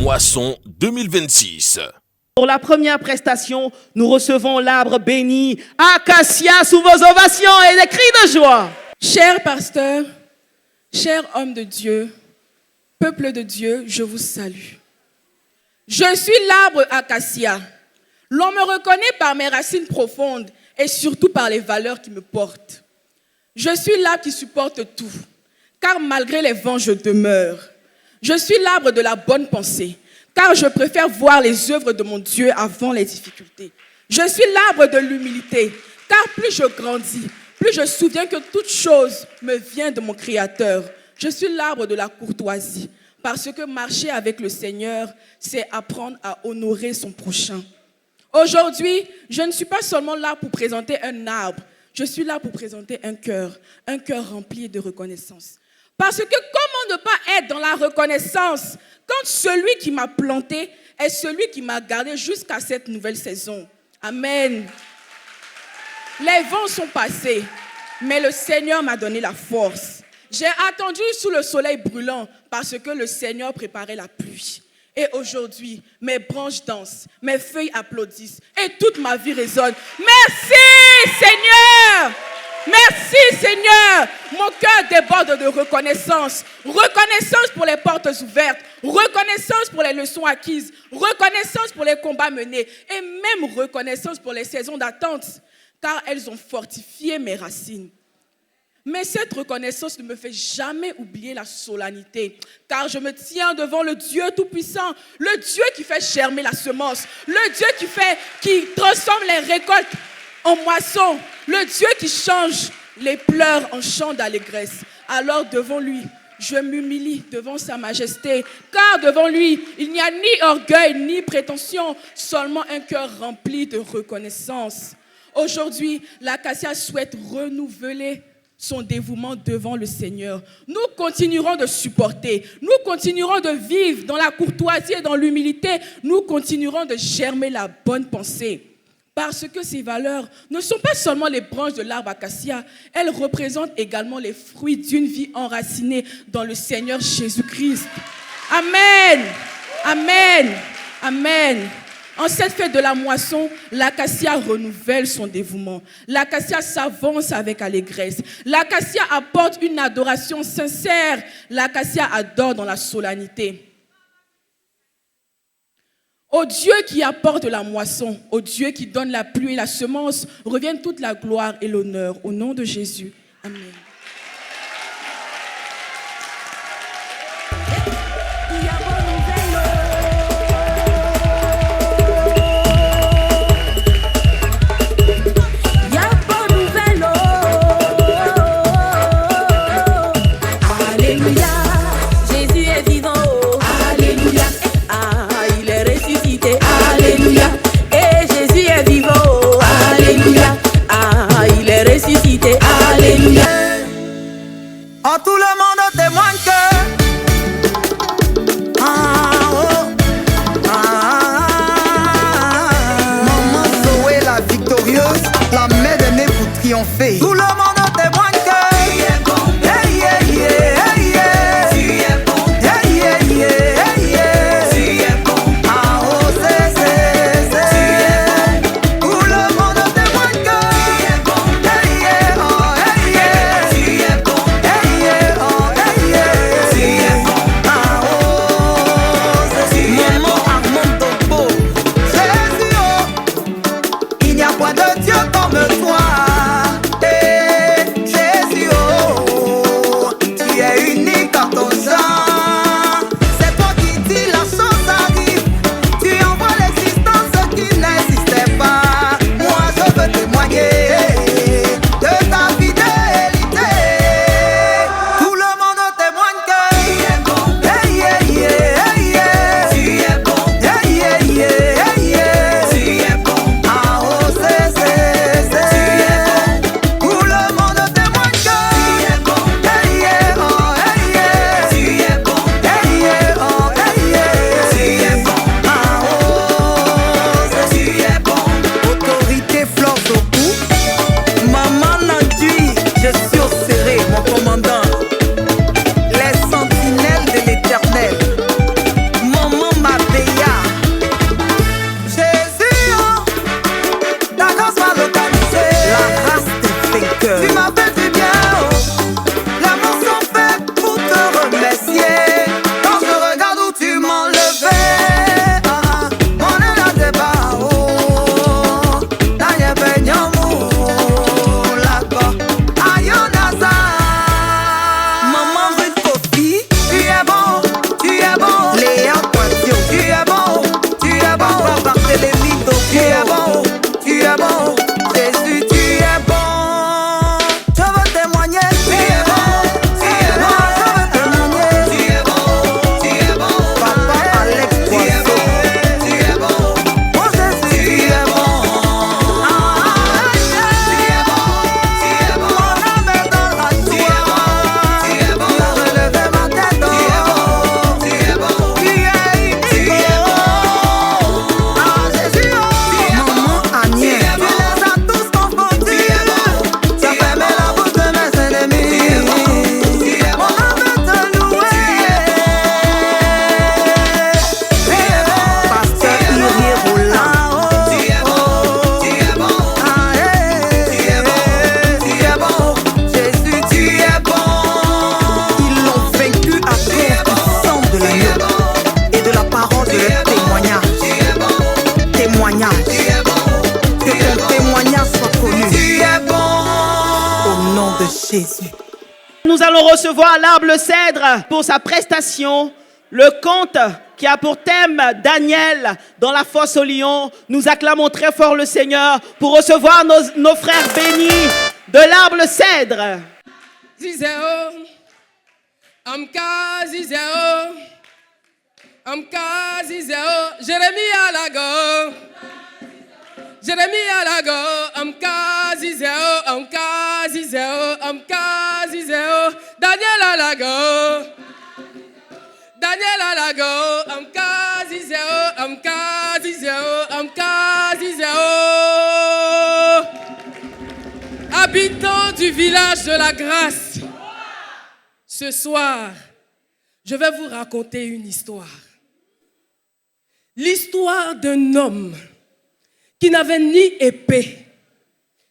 Moisson 2026. Pour la première prestation, nous recevons l'arbre béni, Acacia, sous vos ovations et des cris de joie. Cher pasteur, cher homme de Dieu, peuple de Dieu, je vous salue. Je suis l'arbre Acacia. L'on me reconnaît par mes racines profondes et surtout par les valeurs qui me portent. Je suis l'arbre qui supporte tout, car malgré les vents, je demeure. Je suis l'arbre de la bonne pensée, car je préfère voir les œuvres de mon Dieu avant les difficultés. Je suis l'arbre de l'humilité, car plus je grandis, plus je souviens que toute chose me vient de mon Créateur. Je suis l'arbre de la courtoisie, parce que marcher avec le Seigneur, c'est apprendre à honorer son prochain. Aujourd'hui, je ne suis pas seulement là pour présenter un arbre, je suis là pour présenter un cœur rempli de reconnaissance. Parce que comment ne pas être dans la reconnaissance quand celui qui m'a planté est celui qui m'a gardé jusqu'à cette nouvelle saison. Amen. Les vents sont passés, mais le Seigneur m'a donné la force. J'ai attendu sous le soleil brûlant parce que le Seigneur préparait la pluie. Et aujourd'hui, mes branches dansent, mes feuilles applaudissent et toute ma vie résonne. Merci Seigneur! Merci Seigneur! Mon cœur déborde de reconnaissance. Reconnaissance pour les portes ouvertes, reconnaissance pour les leçons acquises, reconnaissance pour les combats menés et même reconnaissance pour les saisons d'attente, car elles ont fortifié mes racines. Mais cette reconnaissance ne me fait jamais oublier la solennité, car je me tiens devant le Dieu Tout-Puissant, le Dieu qui fait germer la semence, le Dieu qui transforme les récoltes en moissons, le Dieu qui change les pleurs en chants d'allégresse. Alors devant lui, je m'humilie devant sa majesté, car devant lui, il n'y a ni orgueil ni prétention, seulement un cœur rempli de reconnaissance. Aujourd'hui, l'Acacia souhaite renouveler son dévouement devant le Seigneur. Nous continuerons de supporter, nous continuerons de vivre dans la courtoisie et dans l'humilité, nous continuerons de germer la bonne pensée. Parce que ces valeurs ne sont pas seulement les branches de l'arbre acacia, elles représentent également les fruits d'une vie enracinée dans le Seigneur Jésus-Christ. Amen, amen, amen. En cette fête de la moisson, l'acacia renouvelle son dévouement. L'acacia s'avance avec allégresse. L'acacia apporte une adoration sincère. L'acacia adore dans la solennité. Au Dieu qui apporte la moisson, au Dieu qui donne la pluie et la semence, reviennent toute la gloire et l'honneur. Au nom de Jésus. Amen. Oh, tout le monde témoigne que Maman Zoé la victorieuse, la mère aînée pour triompher. Tout le monde témoigne que tu es bon, hey, yeah, yeah, hey, yeah. Tu es bon, hey, yeah, yeah, hey, yeah. Tu es bon, c'est tu es bon. Tout le monde témoigne que tu es bon, hey, yeah, oh, hey, yeah. Tu es bon, hey, yeah, oh, hey, yeah. Tu es bon, c'est Maman Armand Topo. Jésus, oh, il n'y a pas de Dieu comme toi. Nous allons recevoir l'arbre le cèdre pour sa prestation. Le conte qui a pour thème Daniel dans la fosse aux lions. Nous acclamons très fort le Seigneur pour recevoir nos frères bénis de l'arbre le cèdre. Zizeo, Amka Zizeo, Amka Zizeo, Jérémie Alago, Jérémie Alago, Amka Zizeo, Amka Zizeo, Amka Zizeo, Daniel Alago, Daniel Alago, Amka Zizeo, Amka Zizeo, Amka Zizeo. Habitants du village de la grâce, ce soir, je vais vous raconter une histoire. L'histoire d'un homme qui n'avait ni épée,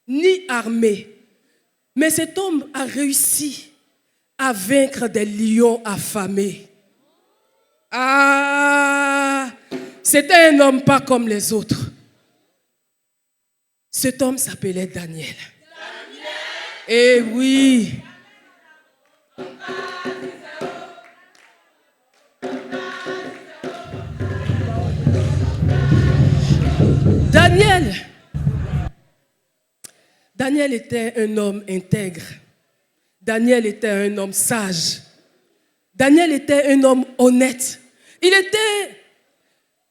ni armée. Mais cet homme a réussi à vaincre des lions affamés. Ah, c'était un homme pas comme les autres. Cet homme s'appelait Daniel. Eh oui. Daniel était un homme intègre. Daniel était un homme sage. Daniel était un homme honnête. Il était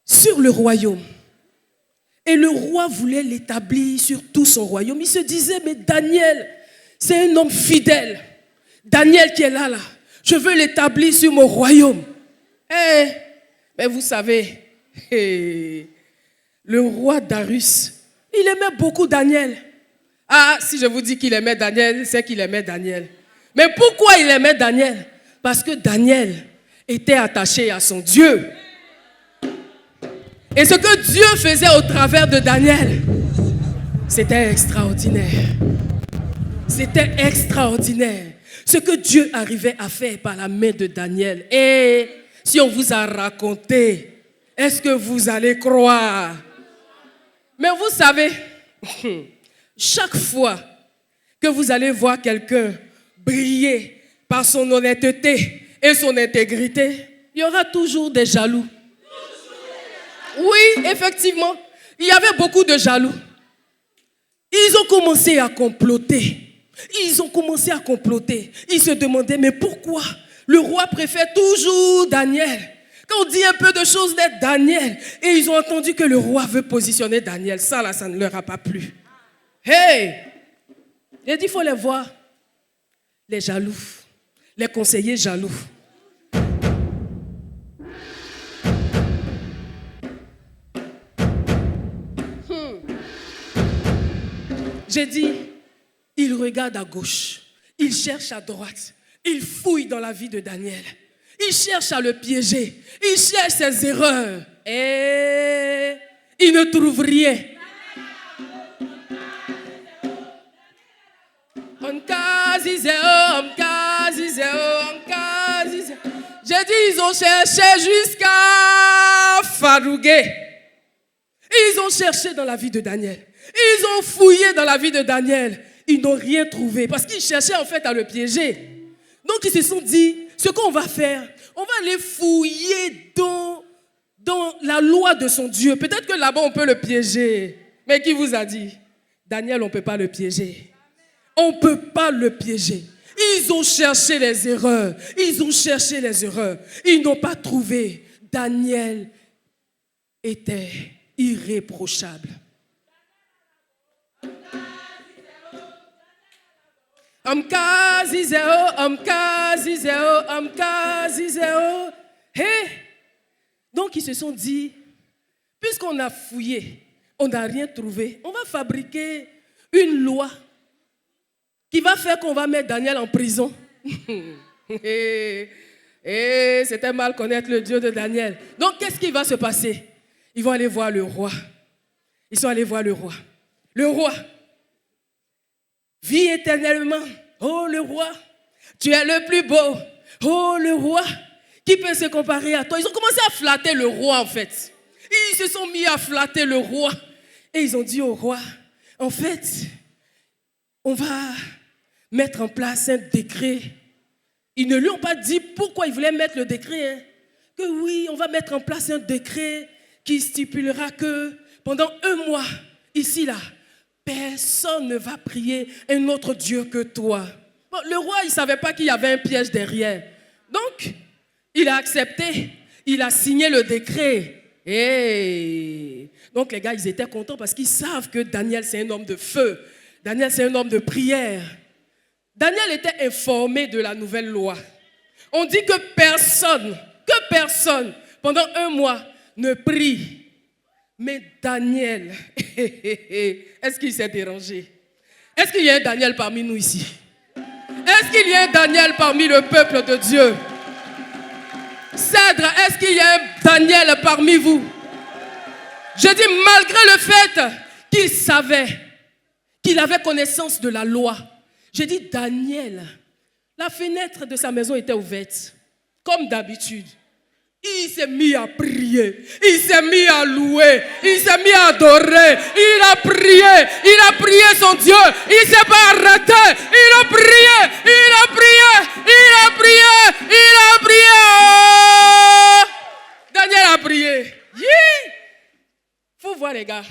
sur le royaume. Et le roi voulait l'établir sur tout son royaume. Il se disait, mais Daniel, c'est un homme fidèle. Daniel qui est là. Je veux l'établir sur mon royaume. Mais vous savez, le roi Darius, il aimait beaucoup Daniel. Ah, si je vous dis qu'il aimait Daniel, c'est qu'il aimait Daniel. Mais pourquoi il aimait Daniel? Parce que Daniel était attaché à son Dieu. Et ce que Dieu faisait au travers de Daniel, c'était extraordinaire. C'était extraordinaire. Ce que Dieu arrivait à faire par la main de Daniel. Et si on vous a raconté, est-ce que vous allez croire? Mais vous savez, chaque fois que vous allez voir quelqu'un briller par son honnêteté et son intégrité, il y aura toujours des jaloux. Oui, effectivement, il y avait beaucoup de jaloux. Ils ont commencé à comploter. Ils se demandaient, mais pourquoi le roi préfère toujours Daniel? Quand on dit un peu de choses d'être Daniel, et ils ont entendu que le roi veut positionner Daniel, ça là, ça ne leur a pas plu. Hey! J'ai dit, il faut les voir. Les jaloux, les conseillers jaloux. J'ai dit, il regarde à gauche, il cherche à droite, il fouille dans la vie de Daniel. Il cherche à le piéger, il cherche ses erreurs et il ne trouve rien. J'ai dit, ils ont cherché jusqu'à Farougué. Ils ont cherché dans la vie de Daniel. Ils ont fouillé dans la vie de Daniel. Ils n'ont rien trouvé parce qu'ils cherchaient en fait à le piéger. Donc ils se sont dit, ce qu'on va faire, on va aller fouiller dans la loi de son Dieu. Peut-être que là-bas on peut le piéger. Mais qui vous a dit? Daniel, on ne peut pas le piéger. On ne peut pas le piéger. Ils ont cherché les erreurs. Ils n'ont pas trouvé. Daniel était irréprochable. Hey! Donc ils se sont dit, puisqu'on a fouillé, on n'a rien trouvé, on va fabriquer une loi qui va faire qu'on va mettre Daniel en prison. C'était mal connaître le Dieu de Daniel. Donc qu'est-ce qui va se passer? Ils vont aller voir le roi. Ils sont allés voir le roi. Le roi, vis éternellement. Oh le roi, tu es le plus beau. Oh le roi, qui peut se comparer à toi? Ils ont commencé à flatter le roi en fait. Ils se sont mis à flatter le roi. Et ils ont dit au roi, en fait, on va mettre en place un décret Ils ne lui ont pas dit pourquoi ils voulaient mettre le décret. Hein. Que oui, on va mettre en place un décret qui stipulera que pendant 1 mois, ici, là, personne ne va prier un autre Dieu que toi. Bon, le roi, il ne savait pas qu'il y avait un piège derrière. Donc, il a accepté, il a signé le décret. Et donc, les gars, ils étaient contents parce qu'ils savent que Daniel, c'est un homme de feu. Daniel, c'est un homme de prière. Daniel était informé de la nouvelle loi. On dit que personne, pendant 1 mois, ne prie. Mais Daniel, est-ce qu'il s'est dérangé? Est-ce qu'il y a un Daniel parmi nous ici? Est-ce qu'il y a un Daniel parmi le peuple de Dieu? Cèdre, est-ce qu'il y a un Daniel parmi vous? Je dis, malgré le fait qu'il savait, qu'il avait connaissance de la loi, j'ai dit, Daniel, la fenêtre de sa maison était ouverte, comme d'habitude. Il s'est mis à prier, il s'est mis à louer, il s'est mis à adorer, il a prié son Dieu, il ne s'est pas arrêté, il a prié, il a prié, il a prié, il a prié. Oh! Daniel a prié. Yeah! Faut voir les gars,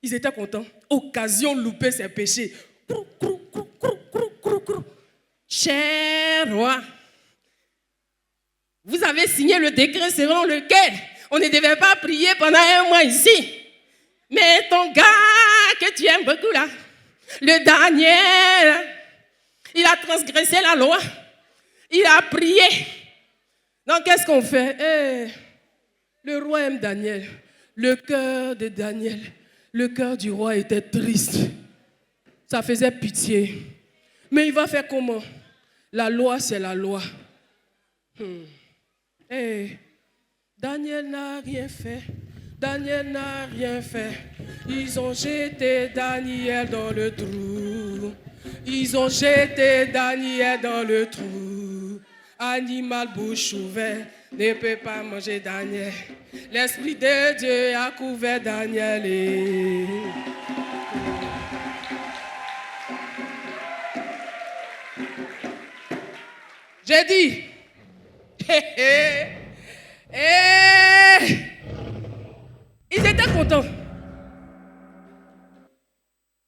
ils étaient contents. Occasion loupée ses péchés. Cher roi, vous avez signé le décret selon lequel on ne devait pas prier pendant 1 mois ici. Mais ton gars que tu aimes beaucoup là, le Daniel, il a transgressé la loi. Il a prié. Donc qu'est-ce qu'on fait? Le roi aime Daniel. Le cœur de Daniel, le cœur du roi était triste. Ça faisait pitié. Mais il va faire comment? La loi, c'est la loi. Daniel n'a rien fait. Daniel n'a rien fait. Ils ont jeté Daniel dans le trou. Ils ont jeté Daniel dans le trou. Animal bouche ouverte ne peut pas manger Daniel. L'Esprit de Dieu a couvert Daniel. J'ai dit, ils étaient contents.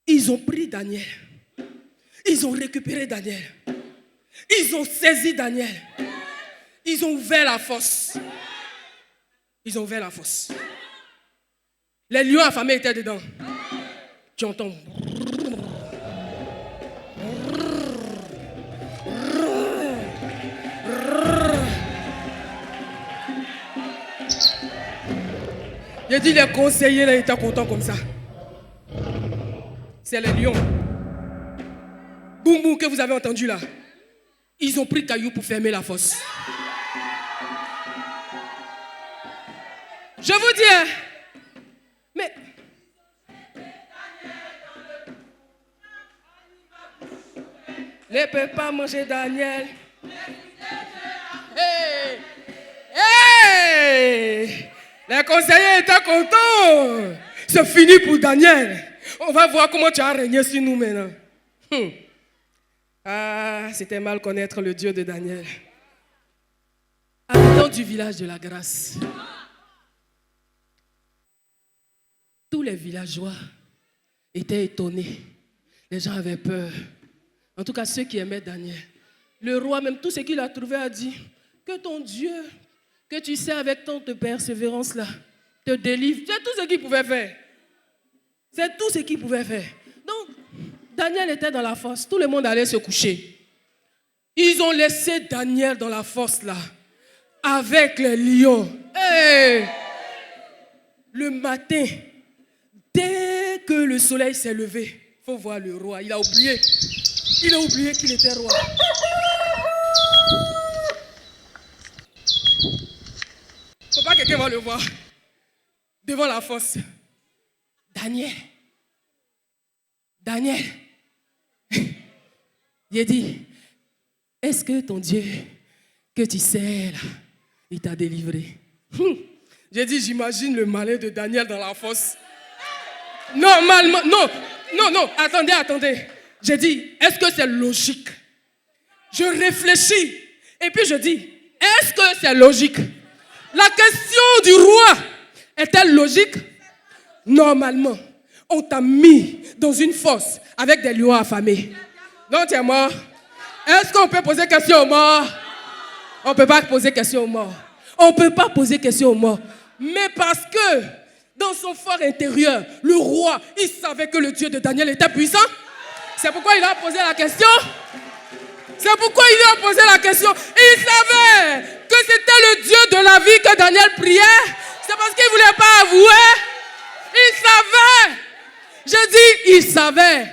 Ils ont pris Daniel. Ils ont récupéré Daniel. Ils ont saisi Daniel. Ils ont ouvert la fosse. Ils ont ouvert la fosse. Les lions affamés étaient dedans. Tu entends? J'ai dit les conseillers là, ils étaient contents comme ça. C'est les lions. Boum boum que vous avez entendu là. Ils ont pris caillou pour fermer la fosse. Je vous dis, mais ne peut pas manger Daniel. Hey! Hey! Les conseillers étaient contents. C'est fini pour Daniel. On va voir comment tu as régné sur nous maintenant. Ah, c'était mal connaître le Dieu de Daniel. Habitants du village de la grâce. Tous les villageois étaient étonnés. Les gens avaient peur. En tout cas, ceux qui aimaient Daniel. Le roi, même tout ce qu'il a trouvé, a dit que ton Dieu, que tu sais avec tant de persévérance là, te délivre. C'est tout ce qu'il pouvait faire. C'est tout ce qu'il pouvait faire. Donc, Daniel était dans la fosse. Tout le monde allait se coucher. Ils ont laissé Daniel dans la fosse là, avec les lions. Hey! Le matin, dès que le soleil s'est levé, il faut voir le roi. Il a oublié qu'il était roi. Faut pas que quelqu'un va le voir. Devant la fosse. Daniel. Il dit, est-ce que ton Dieu que tu sais là, il t'a délivré? J'ai dit, j'imagine le malin de Daniel dans la fosse. Normalement, non, attendez. J'ai dit, est-ce que c'est logique? Je réfléchis Et puis je dis, est-ce que c'est logique? La question du roi est-elle logique? Normalement, on t'a mis dans une fosse avec des lions affamés. Non, tu es mort. Est-ce qu'on peut poser question aux morts? On ne peut pas poser question aux morts. On ne peut pas poser question aux morts. Mais parce que dans son fort intérieur, le roi, il savait que le Dieu de Daniel était puissant. C'est pourquoi il a posé la question. C'est pourquoi il lui a posé la question. Il savait que c'était le Dieu de la vie que Daniel priait. C'est parce qu'il ne voulait pas avouer. Il savait. Je dis, il savait.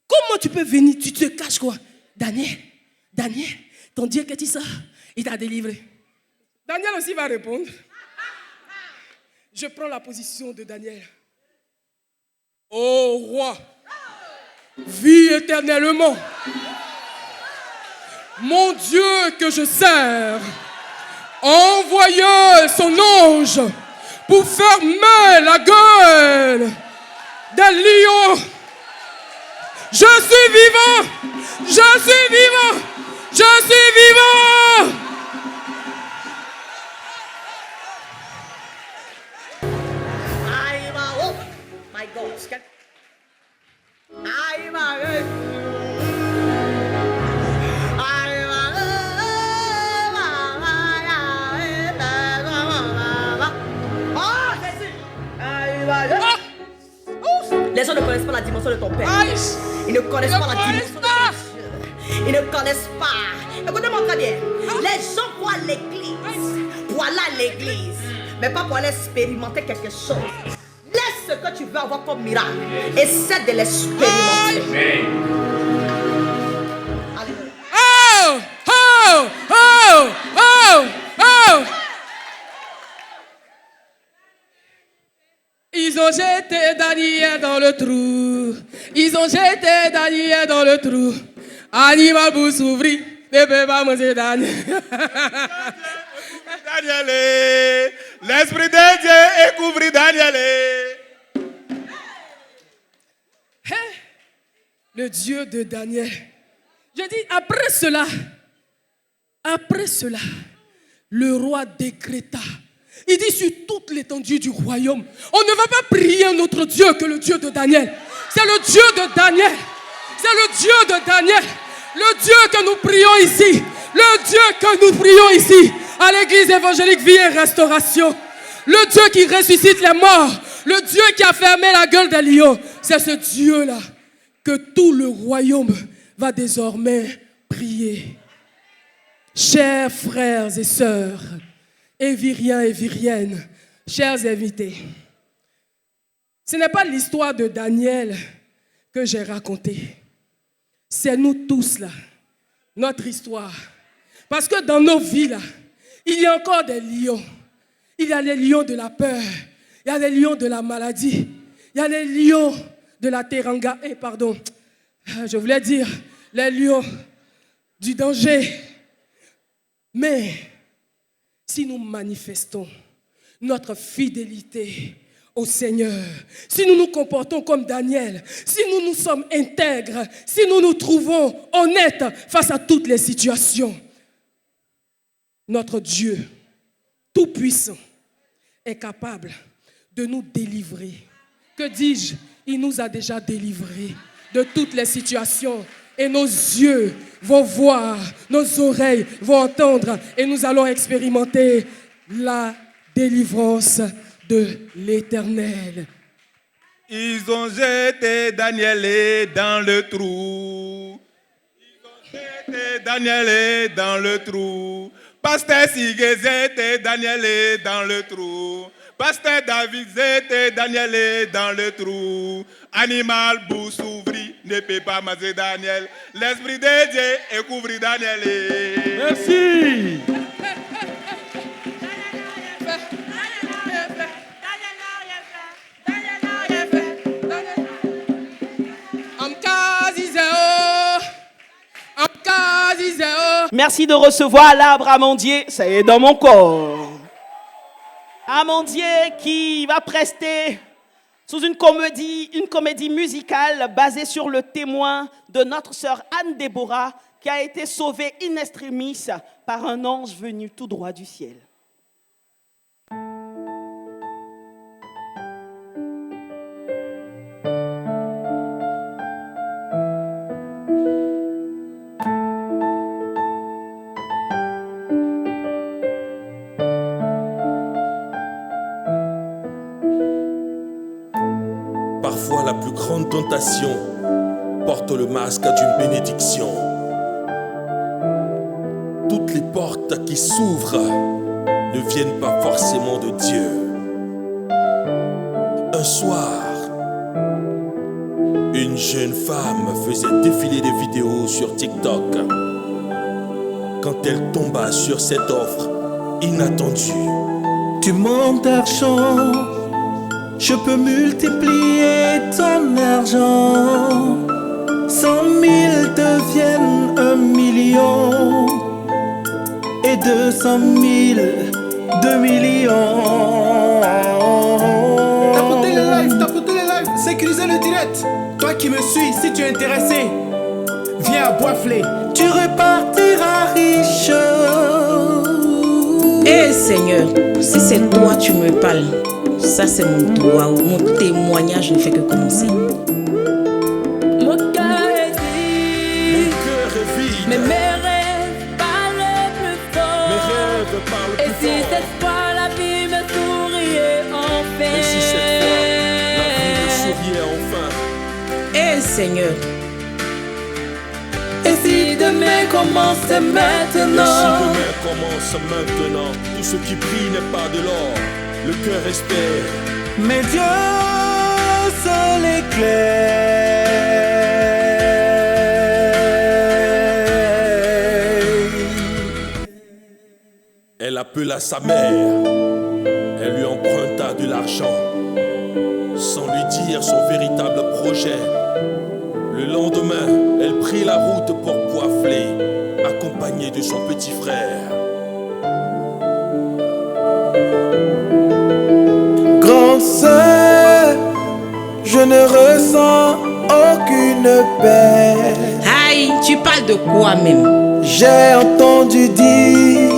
Comment tu peux venir, tu te caches quoi? Daniel, ton Dieu que tu sors, il t'a délivré. Daniel aussi va répondre. Je prends la position de Daniel. Ô roi, vis éternellement. Mon Dieu que je sers, envoyant son ange pour fermer la gueule des lions. Je suis vivant, je suis vivant, je suis vivant. Les gens ne connaissent pas la dimension de ton Père. Ils ne connaissent pas la dimension de ton Dieu. Ils ne connaissent pas. Écoutez-moi très bien. Les gens vont à l'église pour aller à l'église, mais pas pour aller expérimenter quelque chose. Laisse ce que tu veux avoir comme miracle. Essaie de l'expérimenter. Oh, oh, oh, oh, oh. Ils ont jeté Daniel dans le trou. Ils ont jeté Daniel dans le trou. Animal pour s'ouvrir. Ne peut pas manger Daniel. Daniel, l'Esprit de Dieu est couvert Daniel. Le Dieu de Daniel. Je dis, après cela, le roi décréta. Il dit sur toute l'étendue du royaume, on ne va pas prier un autre Dieu que le Dieu de Daniel. C'est le Dieu de Daniel. C'est le Dieu de Daniel. Le Dieu que nous prions ici. Le Dieu que nous prions ici. À l'église évangélique Vie et Restauration. Le Dieu qui ressuscite les morts. Le Dieu qui a fermé la gueule des lions. C'est ce Dieu-là que tout le royaume va désormais prier. Chers frères et sœurs, éviriens et viriennes, chers invités, ce n'est pas l'histoire de Daniel que j'ai racontée. C'est nous tous là, notre histoire. Parce que dans nos vies là, il y a encore des lions. Il y a les lions de la peur, il y a les lions de la maladie, il y a les lions de la teranga, je voulais dire les lions du danger. Mais si nous manifestons notre fidélité au Seigneur, si nous nous comportons comme Daniel, si nous sommes intègres, si nous nous trouvons honnêtes face à toutes les situations, notre Dieu tout-puissant est capable de nous délivrer. Que dis-je? Il nous a déjà délivrés de toutes les situations. Et nos yeux vont voir, nos oreilles vont entendre et nous allons expérimenter la délivrance de l'Éternel. Ils ont jeté Daniel dans le trou. Ils ont jeté Daniel dans le trou. Pasteur Sigue jeté Daniel dans le trou. Pasteur David jeté Daniel dans le trou. Animal pour s'ouvrir, ne peut pas manger Daniel. L'Esprit de Dieu est couvert Daniel. Merci. Merci de recevoir l'arbre amandier, ça est dans mon corps. Amandier qui va prester sous une comédie musicale basée sur le témoin de notre sœur Anne Déborah qui a été sauvé in extremis par un ange venu tout droit du ciel. Parfois, la plus grande tentation porte le masque d'une bénédiction. Toutes les portes qui s'ouvrent ne viennent pas forcément de Dieu. Un soir, une jeune femme faisait défiler des vidéos sur TikTok quand elle tomba sur cette offre inattendue. Tu manques d'argent, je peux multiplier ton argent. 100 000 deviennent 1 million et 200 000, 2 millions. Tapotez les lives, sécurisez le direct. Toi qui me suis, si tu es intéressé, viens à Boisflé. Tu repartiras riche. Eh Seigneur, si c'est toi tu me parles, ça c'est mon droit, mon témoignage ne fait que commencer. Mon cœur est vide, mais mes rêves parlent plus fort. Et si cette fois la vie me souriait enfin. Et si cette fois la vie me souriait enfin. Eh Seigneur. Et si demain commence maintenant. Et si demain commence maintenant. Tout ce qui brille n'est pas de l'or. Le cœur espère. Mais Dieu seul éclaire. Elle appela sa mère. Elle lui emprunta de l'argent sans lui dire son véritable projet. Le lendemain, elle prit la route pour Boisflé, accompagnée de son petit frère. Grande sœur, je ne ressens aucune paix. Aïe, tu parles de quoi même? J'ai entendu dire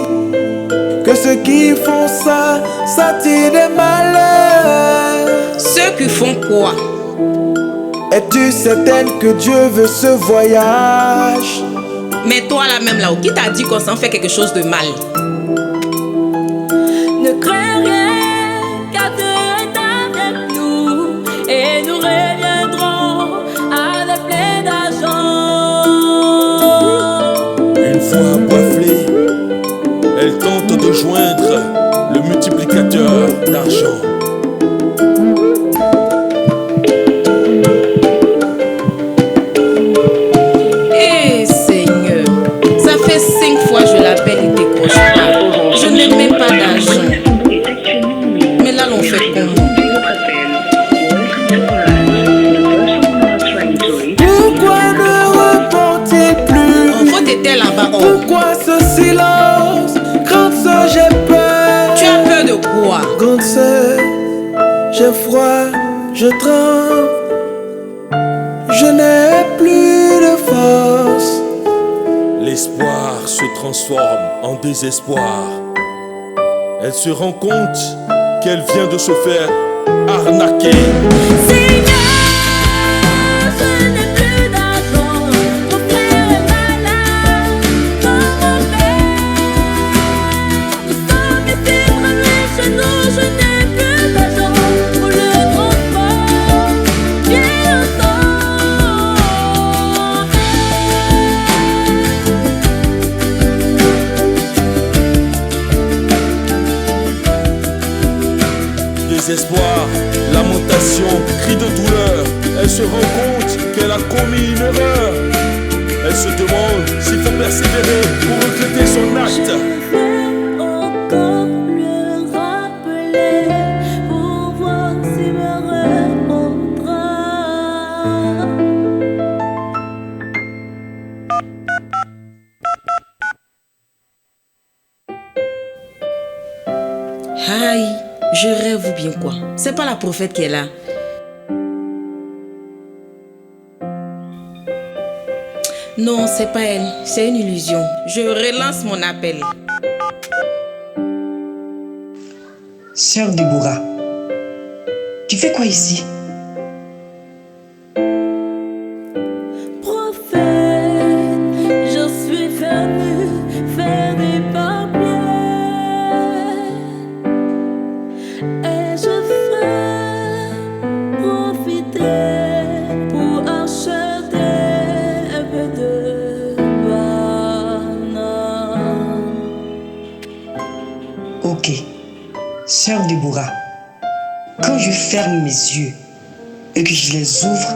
que ceux qui font ça s'attirent des malheurs. Ceux qui font quoi? Es-tu certaine que Dieu veut ce voyage? Mais toi là même là, qui t'a dit qu'on s'en fait quelque chose de mal? Ne crains rien, car Dieu est avec nous et nous reviendrons avec plein d'argent. Une fois à Boisflé, elle tente de joindre le multiplicateur d'argent. Eh Seigneur, ça fait 5 fois je l'appelle, il décroche pas. Je n'ai même pas d'argent. Mais là l'on fait comment? Pourquoi ne répond-il plus? On faut t'éteindre là-bas. Pourquoi ce silence? Grande sœur, j'ai peur. Tu as peur de quoi? Grande sœur, j'ai froid, je tremble. Je n'ai plus de force. L'espoir se transforme en désespoir. Elle se rend compte qu'elle vient de se faire arnaquer. Seigneur, je n'ai plus d'argent. Mon frère est malade, comme mon père. Nous sommes ici revenus chez nous. Je n'ai plus d'argent pour le transport. Viens longtemps. Désespoir, lamentation, cri de douleur. Elle se rend compte qu'elle a commis une erreur. Elle se demande s'il faut persévérer ou regretter son acte. Encore le rappeler pour voir s'il me répondra. Aïe, je rêve ou bien quoi? C'est pas la prophète qui est là. Non, c'est pas elle. C'est une illusion. Je relance mon appel. Sœur Déborah, tu fais quoi ici? Prophète, je suis venu faire des papiers et je ferai profiter pour acheter un peu de bananes. Ok. Sœur Déborah, quand je ferme mes yeux et que je les ouvre,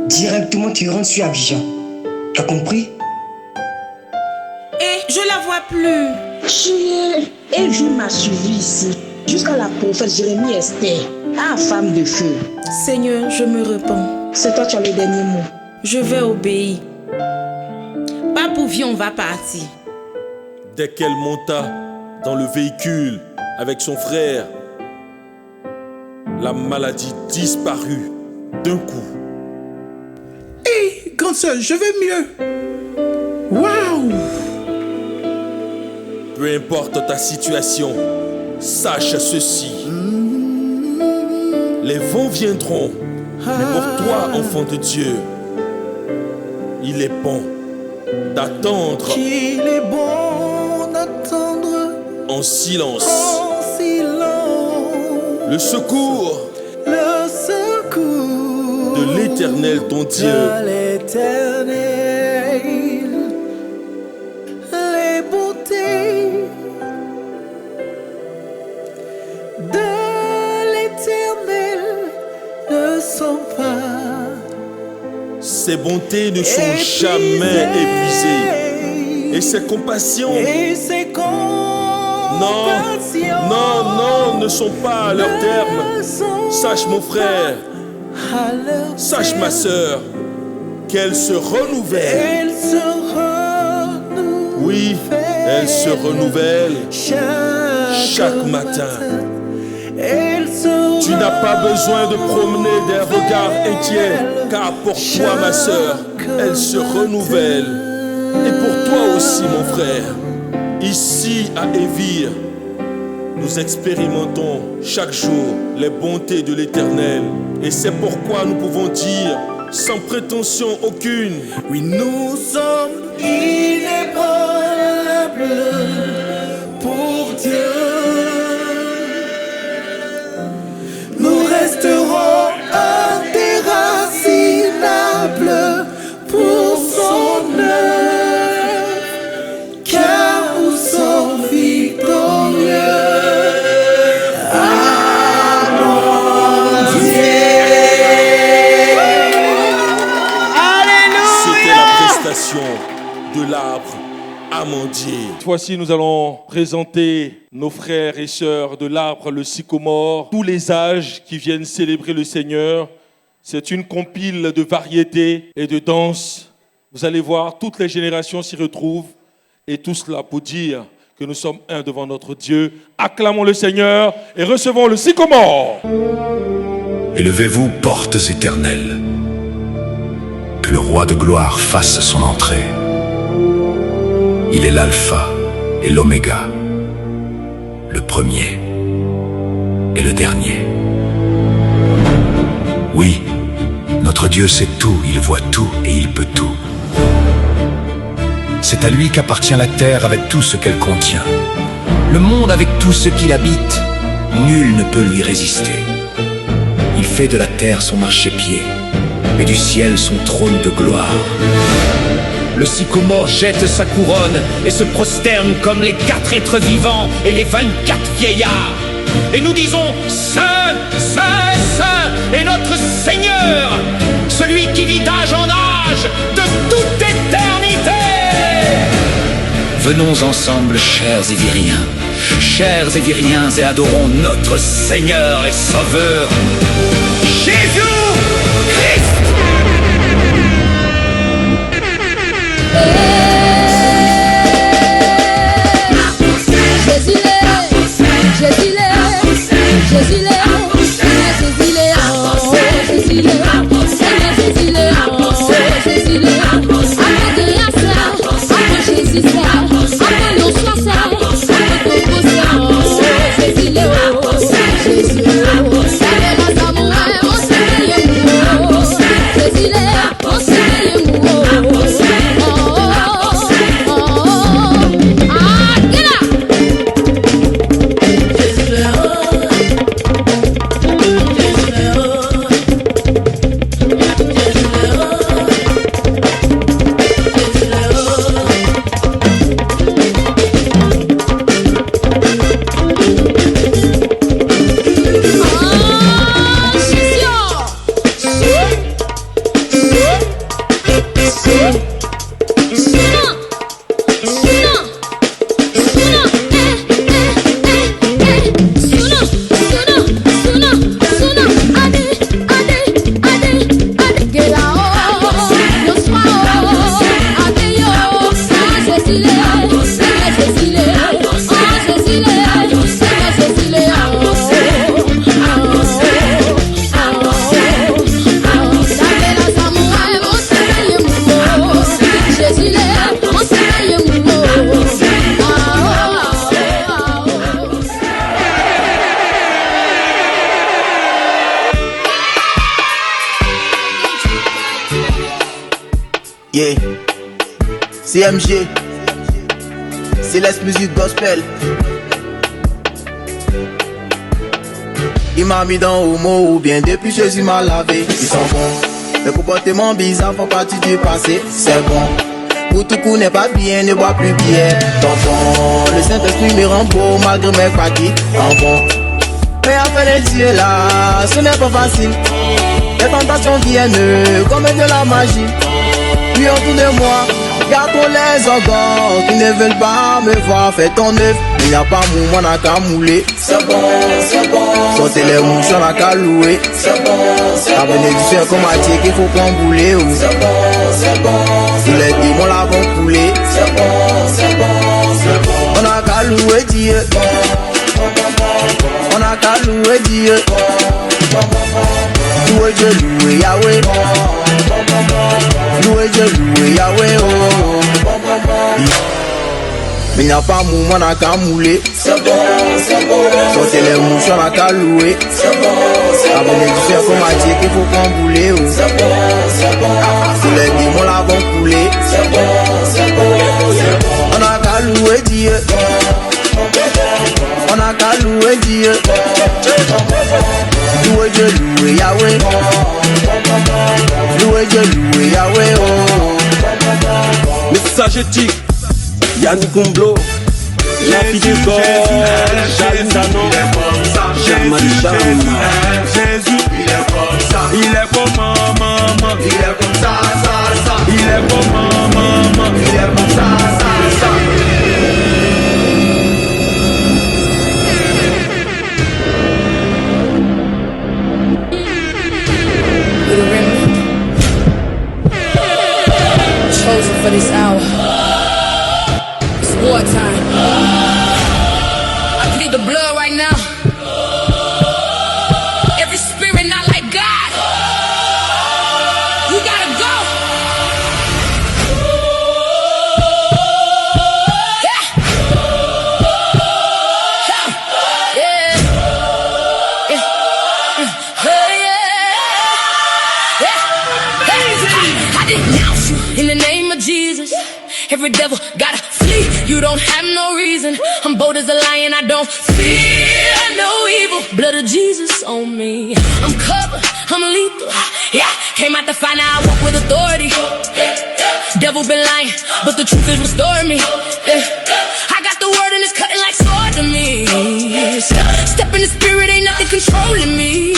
directement tu rentres sur Abidjan. T'as compris? Et je la vois plus. Et je m'a suivi ici, jusqu'à la prophète Jérémie Esther, femme de feu. Seigneur, je me repens. C'est toi qui as le dernier mot. Je vais obéir. Papou, viens, on va partir. Dès qu'elle monta dans le véhicule avec son frère, la maladie disparut d'un coup. Hé, grande sœur, je vais mieux. Waouh! Peu importe ta situation, sache ceci. Les vents viendront, mais pour toi, enfant de Dieu, il est bon d'attendre. Qu'il est bon d'attendre En silence. en silence Le secours le secours de l'Éternel ton Dieu. de l'Éternel. Les bontés de l'Éternel ne sont pas Ses bontés ne sont jamais épuisées. Et ses compassions, et ses non, ne sont pas à leur terme. Sache mon frère, sache ma sœur, qu'elle se renouvelle. Elle se renouvelle. Oui, elle se renouvelle chaque matin. Tu n'as pas besoin de promener des regards inquiets, car pour toi, ma sœur, elle se renouvelle. Et pour toi aussi, mon frère, ici à Évire, nous expérimentons chaque jour les bontés de l'Éternel. Et c'est pourquoi nous pouvons dire, sans prétention aucune, oui, nous sommes inébranlables pour Dieu. Nous resterons indéracinables pour son œuvre, car nous sommes victorieux. de l'arbre amandier. Cette fois-ci, nous allons présenter nos frères et sœurs de l'arbre, le sycomore, tous les âges qui viennent célébrer le Seigneur. C'est une compile de variétés et de danses. Vous allez voir, toutes les générations s'y retrouvent. Et tout cela pour dire que nous sommes un devant notre Dieu. Acclamons le Seigneur et recevons le sycomore. Élevez-vous, portes éternelles. Que le roi de gloire fasse son entrée. Il est l'alpha et l'oméga, le premier et le dernier. Oui, notre Dieu sait tout, il voit tout et il peut tout. C'est à lui qu'appartient la terre avec tout ce qu'elle contient. Le monde avec tout ce qu'il habite, nul ne peut lui résister. Il fait de la terre son marchepied et du ciel son trône de gloire. Le sycomore jette sa couronne et se prosterne comme les 4 êtres vivants et les 24 vieillards. Et nous disons, Saint, Saint, Saint est notre Seigneur, celui qui vit d'âge en âge, de toute éternité. Venons ensemble, chers Éviriens, et adorons notre Seigneur et Sauveur, Jésus-Christ. Jésus, Yeah. CMG. Céleste Musique Gospel. Il m'a mis dans homo ou bien depuis Jésus m'a lavé. Ils sont bons. Les comportements bizarres font partie du passé. C'est bon. Pour tout coup n'est pas bien, ne bois plus bien. Tonton, le Saint-Esprit me rend beau malgré mes pratiques. En bon. Mais après les yeux là, ce n'est pas facile. Les tentations viennent comme de la magie. Puis autour de moi, garde les orgues qui ne veulent pas me voir. Fais ton œuvre, il n'y a pas mouvement, n'a qu'à mouler. C'est bon, c'est bon. Sortez les mouches, on n'a qu'à louer. C'est bon, c'est bon. La bénédiction est comme Attier qu'il faut qu'on boule. C'est bon, c'est bon. Tous les démons là vont couler. C'est bon, c'est bon, c'est bon. On n'a qu'à louer Dieu. On n'a qu'à louer Dieu. Louer Dieu, louer Yahweh. Louer Dieu, louer Yahweh. Mais il n'y a pas mouvement, on n'a qu'à mouler. C'est bon, c'est bon. Sortez les mouches, on n'a qu'à louer. C'est bon, c'est bon. La bénédiction est comme Attier qu'il faut qu'on boule. C'est bon, c'est bon. Tous les démons là vont couler. C'est bon, c'est bon. On n'a qu'à louer Dieu. On n'a qu'à louer Dieu. Louer Dieu, louer Yahweh. Louer Dieu, louer Yahweh. Message éthique, Yann Kumblo, la fille du corps, Jeanne Danon, Germain Chama. Jésus, il est comme ça. Il est comme maman. Il est comme ça, ça, ça. Il est comme maman. Il est comme ça, ça, ça. Chosen for this hour. It's wartime. I plead the blood right now. Every spirit not like God, you gotta go. I denounce you in the name of Jesus. Every devil gotta flee. You don't have no reason. I'm bold as a lion. I don't fear no evil. Blood of Jesus on me. I'm covered. I'm lethal. Yeah, came out to find out I walk with authority. Devil been lying, but the truth is restoring me. I got the word and it's cutting like sword to me. Step in the spirit, ain't nothing controlling me.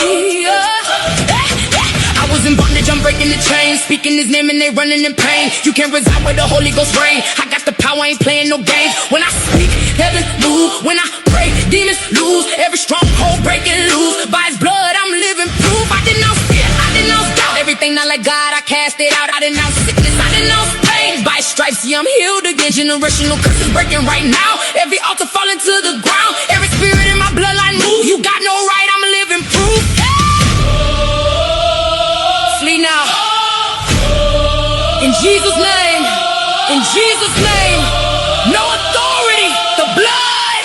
I was in bondage, I'm breaking the chains. Speaking his name and they running in pain. You can't reside where the Holy Ghost reign. I got the power, ain't playing no games. When I speak, heaven move. When I pray, demons lose. Every stronghold breaking loose. By his blood, I'm living proof. I denounce fear, I denounce doubt. Everything not like God, I cast it out. I denounce sickness, I denounce pain. By stripes, see I'm healed again. Generational curses breaking right now. Every altar falling to the ground. Every spirit in my bloodline move. You got no right, I'm living proof. Flee now. In Jesus' name. In Jesus' name. No authority. The blood.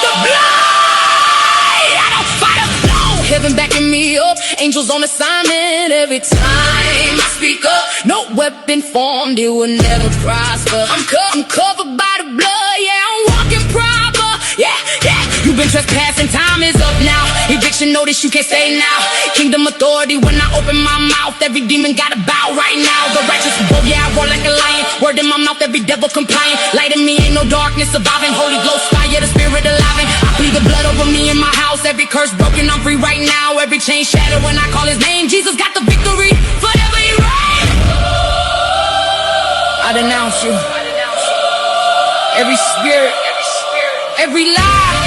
The blood. I don't fight alone. Heaven backing me up. Angels on assignment. Every time I speak up, no weapon formed, it will never prosper. I'm covered by the blood. Yeah, I'm walking proper. Yeah, yeah. You've been trespassing, time is up now. Eviction notice, you can't stay now. Kingdom authority, when I open my mouth, every demon gotta bow right now. The righteous bow, yeah, I roar like a lion. Word in my mouth, every devil compliant. Light in me, ain't no darkness surviving. Holy Ghost fire, the spirit alive. I plead the blood over me in my house. Every curse broken, I'm free right now. Every chain shattered when I call his name. Jesus got the victory, forever he reigns. I denounce you. Every spirit, every lie.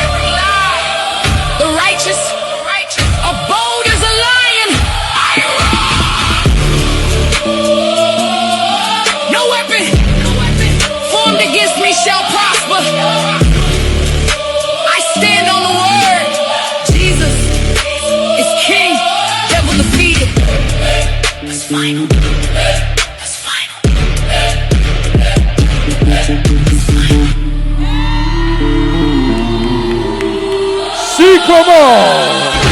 The righteous are bold as a lion. No weapon formed against me shall prosper. I stand on the word. Jesus is king. Devil defeated. That's final. That's final. Si comment